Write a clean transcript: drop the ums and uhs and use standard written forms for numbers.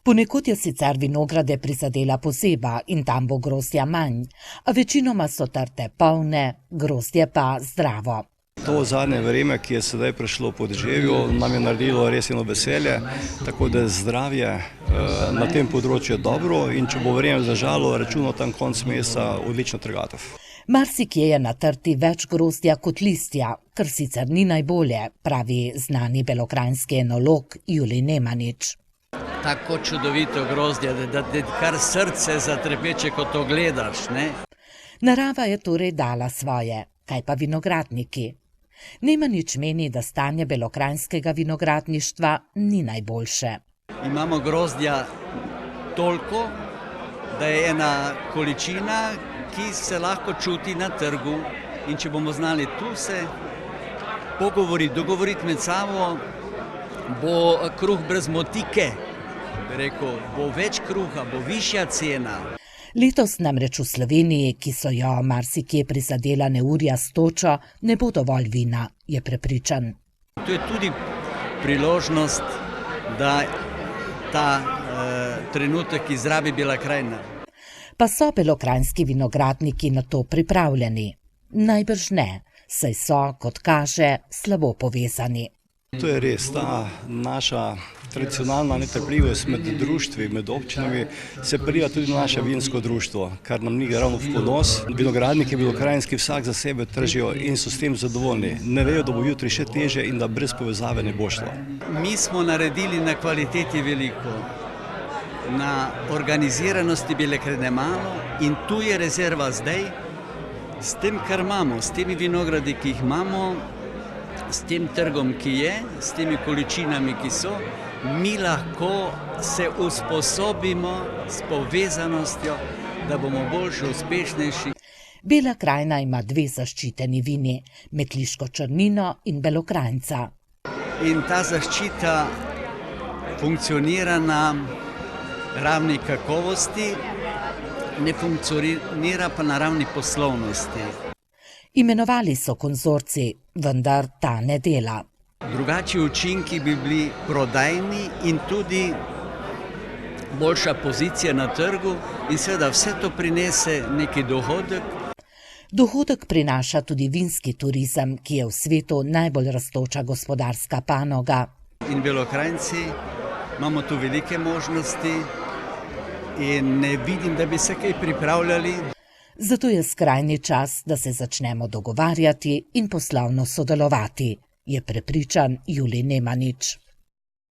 Ponekod je sicer vinograde prizadela pozeba in tam bo grozdja manj, a večinoma so trte polne, grozdje pa zdravo. To zadnje vreme, ki je sedaj prišlo po deževju, nam je naredilo res eno veselje, tako da je zdravje na tem področju dobro in če bo vreme zdržalo, računamo tam konec meseca odlično trgatev. Marsikje je na trti več grozdja kot listja, kar sicer ni najbolje, pravi znani belokranjski enolog Julij Nemanič. Tako čudovito grozdje, da kar srce zatrepeče, ko to gledaš, ne? Narava je torej dala svoje, kaj pa vinogradniki? Nemanič meni, da stanje belokranjskega vinogradništva ni najboljše. Imamo grozdja toliko, da je ena količina, ki se lahko čuti na trgu, in če bomo znali tu se pogovoriti, dogovoriti med sabo, bo kruh brez motike, bi rekel, bo več kruha, bo višja cena. Letos namreč v Sloveniji, ki so jo marsikje prizadela neurja s točo, ne bo dovolj vina, je prepričan. To je tudi priložnost, da ta trenutek izrabi Bela krajina. Pa so belokranjski vinogradniki na to pripravljeni? Najbrž ne, saj so, kot kaže, slabo povezani. To je res, ta naša tradicionalna netrpljivost med društvi, med občinami se prija tudi na naše vinsko društvo, kar nam ni ravno v ponos. Vinogradniki belokranjski vsak za sebe tržijo in so s tem zadovoljni. Ne vejo, da bo jutri še težje in da brez povezave ne bo šlo. Mi smo naredili na kvaliteti veliko, na organiziranosti Bele krajine malo in tu je rezerva zdaj. S tem, kar imamo, s temi vinogradi, ki jih imamo, s tem trgom, ki je, s temi količinami, ki so, mi lahko se usposobimo s povezanostjo, da bomo boljši, uspešnejši. Bela krajina ima dve zaščiteni vini, Metliško črnino in Belokranjca. In ta zaščita funkcionira na ravni kakovosti, ne funkcionira pa na ravni poslovnosti. Imenovali so konzorcij, vendar ta ne dela. Drugačni učinki bi bili prodajni in tudi boljša pozicija na trgu in seveda vse to prinese neki dohodek. Dohodek prinaša tudi vinski turizem, ki je v svetu najbolj rastoča gospodarska panoga. In Belokranjci imamo tu velike možnosti in ne vidim, da bi se kaj pripravljali. Zato je skrajni čas, da se začnemo dogovarjati in poslovno sodelovati, je prepričan Julij Nemanič.